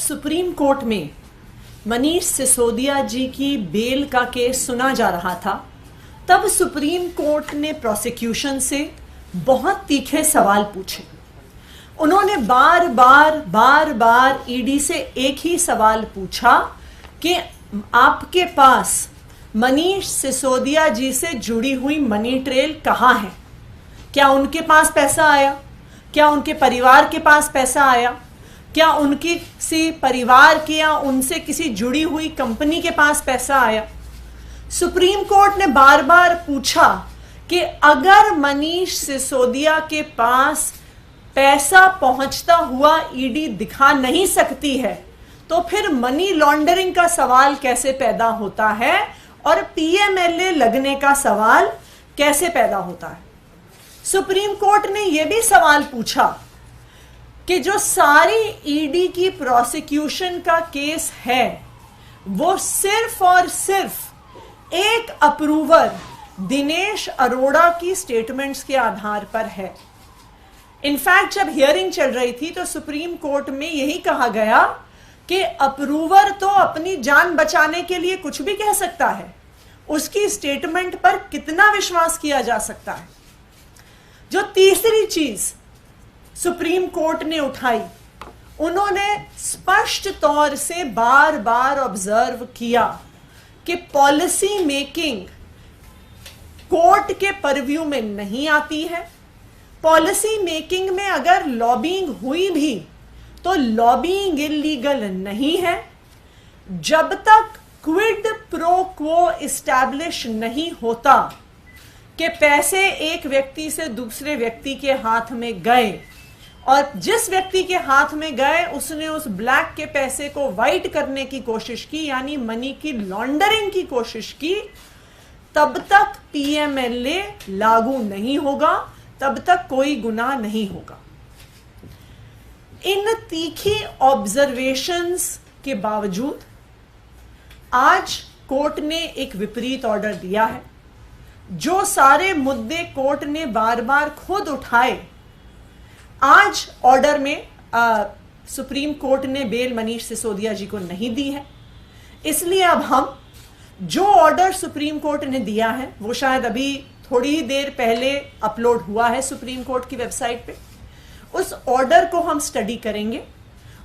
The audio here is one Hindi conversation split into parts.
सुप्रीम कोर्ट में मनीष सिसोदिया जी की बेल का केस सुना जा रहा था, तब सुप्रीम कोर्ट ने प्रोसिक्यूशन से बहुत तीखे सवाल पूछे। उन्होंने बार बार ईडी से एक ही सवाल पूछा कि आपके पास मनीष सिसोदिया जी से जुड़ी हुई मनी ट्रेल कहाँ है? क्या उनके पास पैसा आया? क्या उनके परिवार के पास पैसा आया? क्या उनकी किसी परिवार के या उनसे किसी जुड़ी हुई कंपनी के पास पैसा आया? सुप्रीम कोर्ट ने बार बार पूछा कि अगर मनीष सिसोदिया के पास पैसा पहुंचता हुआ ईडी दिखा नहीं सकती है तो फिर मनी लॉन्ड्रिंग का सवाल कैसे पैदा होता है और पीएमएलए लगने का सवाल कैसे पैदा होता है? सुप्रीम कोर्ट ने यह भी सवाल पूछा कि जो सारी ईडी की प्रोसिक्यूशन का केस है वो सिर्फ और सिर्फ एक अप्रूवर दिनेश अरोड़ा की स्टेटमेंट्स के आधार पर है। इनफैक्ट जब हियरिंग चल रही थी तो सुप्रीम कोर्ट में यही कहा गया कि अप्रूवर तो अपनी जान बचाने के लिए कुछ भी कह सकता है, उसकी स्टेटमेंट पर कितना विश्वास किया जा सकता है। जो तीसरी चीज सुप्रीम कोर्ट ने उठाई, उन्होंने स्पष्ट तौर से बार बार ऑब्जर्व किया कि पॉलिसी मेकिंग कोर्ट के परव्यू में नहीं आती है। पॉलिसी मेकिंग में अगर लॉबिंग हुई भी तो लॉबिंग इलीगल नहीं है जब तक क्विड प्रो क्वो इस्टेब्लिश नहीं होता कि पैसे एक व्यक्ति से दूसरे व्यक्ति के हाथ में गए और जिस व्यक्ति के हाथ में गए उसने उस ब्लैक के पैसे को व्हाइट करने की कोशिश की, यानी मनी की लॉन्ड्रिंग की कोशिश की, तब तक पीएमएलए लागू नहीं होगा, तब तक कोई गुनाह नहीं होगा। इन तीखी ऑब्जर्वेशंस के बावजूद आज कोर्ट ने एक विपरीत ऑर्डर दिया है। जो सारे मुद्दे कोर्ट ने बार बार खुद उठाए, आज ऑर्डर में सुप्रीम कोर्ट ने बेल मनीष सिसोदिया जी को नहीं दी है। इसलिए अब हम जो ऑर्डर सुप्रीम कोर्ट ने दिया है वो शायद अभी थोड़ी ही देर पहले अपलोड हुआ है सुप्रीम कोर्ट की वेबसाइट पे, उस ऑर्डर को हम स्टडी करेंगे।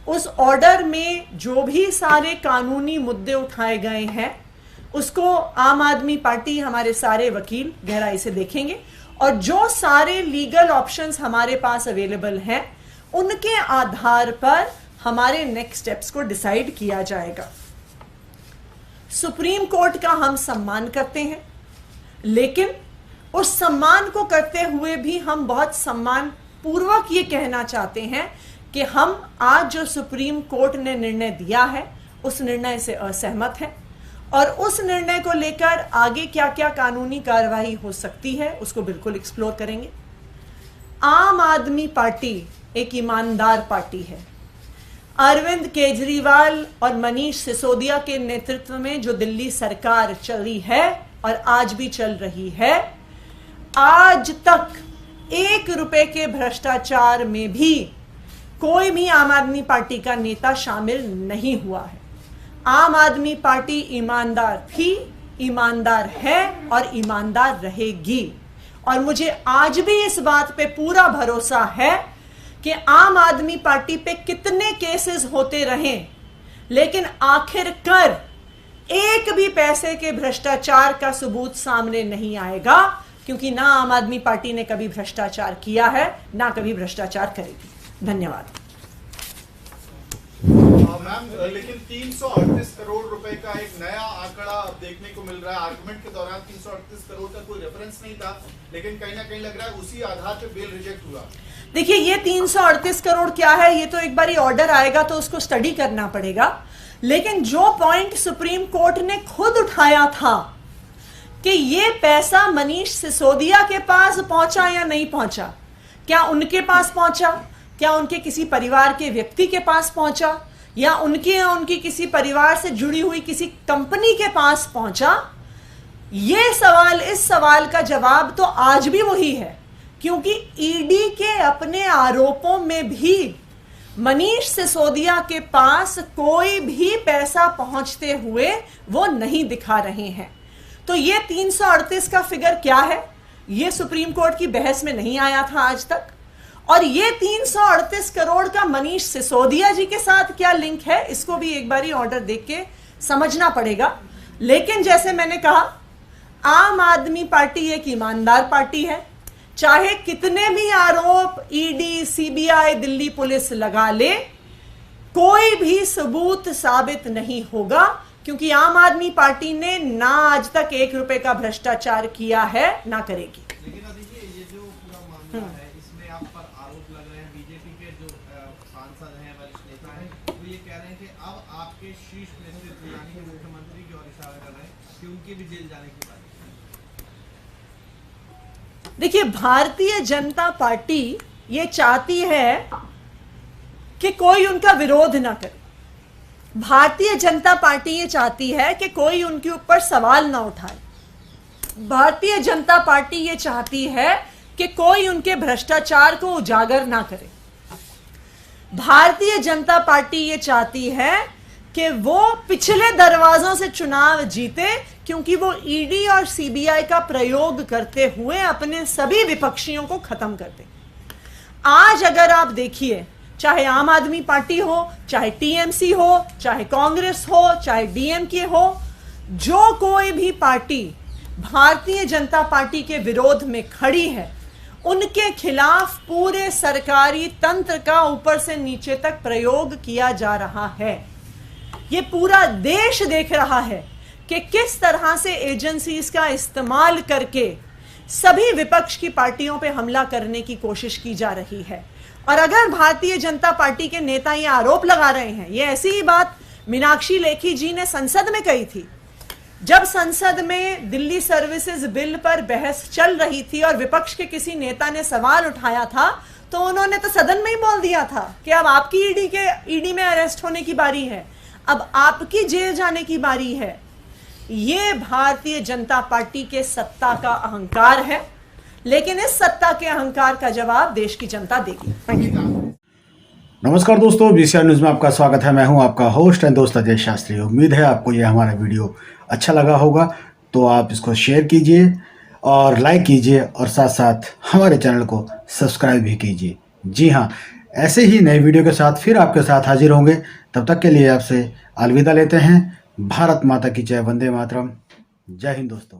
उस ऑर्डर में जो भी सारे कानूनी मुद्दे उठाए गए हैं उसको आम आदमी पार्टी, हमारे सारे वकील गहराई से देखेंगे और जो सारे लीगल ऑप्शंस हमारे पास अवेलेबल हैं उनके आधार पर हमारे नेक्स्ट स्टेप्स को डिसाइड किया जाएगा। सुप्रीम कोर्ट का हम सम्मान करते हैं, लेकिन उस सम्मान को करते हुए भी हम बहुत सम्मान पूर्वक ये कहना चाहते हैं कि हम आज जो सुप्रीम कोर्ट ने निर्णय दिया है उस निर्णय से असहमत हैं और उस निर्णय को लेकर आगे क्या क्या कानूनी कार्रवाई हो सकती है उसको बिल्कुल एक्सप्लोर करेंगे। आम आदमी पार्टी एक ईमानदार पार्टी है। अरविंद केजरीवाल और मनीष सिसोदिया के नेतृत्व में जो दिल्ली सरकार चली है और आज भी चल रही है, आज तक 1 रुपए के भ्रष्टाचार में भी कोई भी आम आदमी पार्टी का नेता शामिल नहीं हुआ है। आम आदमी पार्टी ईमानदार थी, ईमानदार है और ईमानदार रहेगी। और मुझे आज भी इस बात पे पूरा भरोसा है कि आम आदमी पार्टी पे कितने केसेस होते रहें, लेकिन आखिरकार एक भी पैसे के भ्रष्टाचार का सबूत सामने नहीं आएगा, क्योंकि ना आम आदमी पार्टी ने कभी भ्रष्टाचार किया है ना कभी भ्रष्टाचार करेगी। धन्यवाद। मैम, लेकिन 338 करोड़ रुपए का एक नया आंकड़ा देखने को मिल रहा है। आर्गुमेंट के दौरान 338 करोड़ का कोई रेफरेंस नहीं था, लेकिन कहीं ना कहीं लग रहा है उसी आधार पे बेल रिजेक्ट हुआ। देखिए, ये 338 करोड़ क्या है, ये तो एक बार ऑर्डर आएगा तो उसको स्टडी करना पड़ेगा। लेकिन जो पॉइंट सुप्रीम कोर्ट ने खुद उठाया था कि ये पैसा मनीष सिसोदिया के पास पहुंचा या नहीं पहुंचा, क्या उनके पास पहुंचा, क्या उनके किसी परिवार के व्यक्ति के पास पहुंचा, या उनकी किसी परिवार से जुड़ी हुई किसी कंपनी के पास पहुंचा, ये सवाल, इस सवाल का जवाब तो आज भी वही है। क्योंकि ईडी के अपने आरोपों में भी मनीष सिसोदिया के पास कोई भी पैसा पहुंचते हुए वो नहीं दिखा रहे हैं। तो ये 338 का फिगर क्या है, ये सुप्रीम कोर्ट की बहस में नहीं आया था आज तक। और ये 338 करोड़ का मनीष सिसोदिया जी के साथ क्या लिंक है, इसको भी एक बारी ऑर्डर देख के समझना पड़ेगा। लेकिन जैसे मैंने कहा, आम आदमी पार्टी एक ईमानदार पार्टी है। चाहे कितने भी आरोप ईडी, सीबीआई, दिल्ली पुलिस लगा ले, कोई भी सबूत साबित नहीं होगा, क्योंकि आम आदमी पार्टी ने ना आज तक 1 रुपए का भ्रष्टाचार किया है, ना करेगी। लेकिन देखिए, ये जो पूरा मामला है, इसमें आप पर आरोप लग रहे हैं। बीजेपी के जो सांसद हैं, वरिष्ठ नेता हैं, वो ये कह रहे हैं कि अब आपके शीर्ष नेतृत्व यानी कि मुख्यमंत्री की ओर इशारा कर रहे हैं कि उनके भी जेल जाने की बात है। देखिए, भारतीय जनता पार्टी ये चाहती है कि कोई उनका विरोध ना करे। भारतीय जनता पार्टी ये चाहती है कि कोई उनके ऊपर सवाल ना उठाए। भारतीय जनता पार्टी ये चाहती है कि कोई उनके भ्रष्टाचार को उजागर ना करे। भारतीय जनता पार्टी ये चाहती है कि वो पिछले दरवाजों से चुनाव जीते, क्योंकि वो ईडी और सीबीआई का प्रयोग करते हुए अपने सभी विपक्षियों को खत्म कर दे। आज अगर आप देखिए, चाहे आम आदमी पार्टी हो, चाहे टीएमसी हो, चाहे कांग्रेस हो, चाहे डीएमके हो, जो कोई भी पार्टी भारतीय जनता पार्टी के विरोध में खड़ी है, उनके खिलाफ पूरे सरकारी तंत्र का ऊपर से नीचे तक प्रयोग किया जा रहा है। ये पूरा देश देख रहा है कि किस तरह से एजेंसीज का इस्तेमाल करके सभी विपक्ष की पार्टियों पे हमला करने की कोशिश की जा रही है। और अगर भारतीय जनता पार्टी के नेता ये आरोप लगा रहे हैं, ये ऐसी ही बात मीनाक्षी लेखी जी ने संसद में कही थी। जब संसद में दिल्ली सर्विसेज बिल पर बहस चल रही थी और विपक्ष के किसी नेता ने सवाल उठाया था, तो उन्होंने तो सदन में ही बोल दिया था कि अब आपकी ईडी में अरेस्ट होने की बारी है, अब आपकी जेल जाने की बारी है। ये भारतीय जनता पार्टी के सत्ता का अहंकार है, लेकिन इस सत्ता के अहंकार का जवाब देश की जनता देगी। नमस्कार दोस्तों, बीसीआर न्यूज़ में आपका स्वागत है। मैं हूं आपका होस्ट एंड दोस्त अजय शास्त्री। उम्मीद है आपको ये हमारा वीडियो अच्छा लगा होगा, तो आप इसको शेयर कीजिए और लाइक कीजिए और साथ साथ हमारे चैनल को सब्सक्राइब भी कीजिए। जी हाँ, ऐसे ही नए वीडियो के साथ फिर आपके साथ हाजिर होंगे। तब तक के लिए आपसे अलविदा लेते हैं। भारत माता की जय, वंदे मातरम। जय हिंद दोस्तों।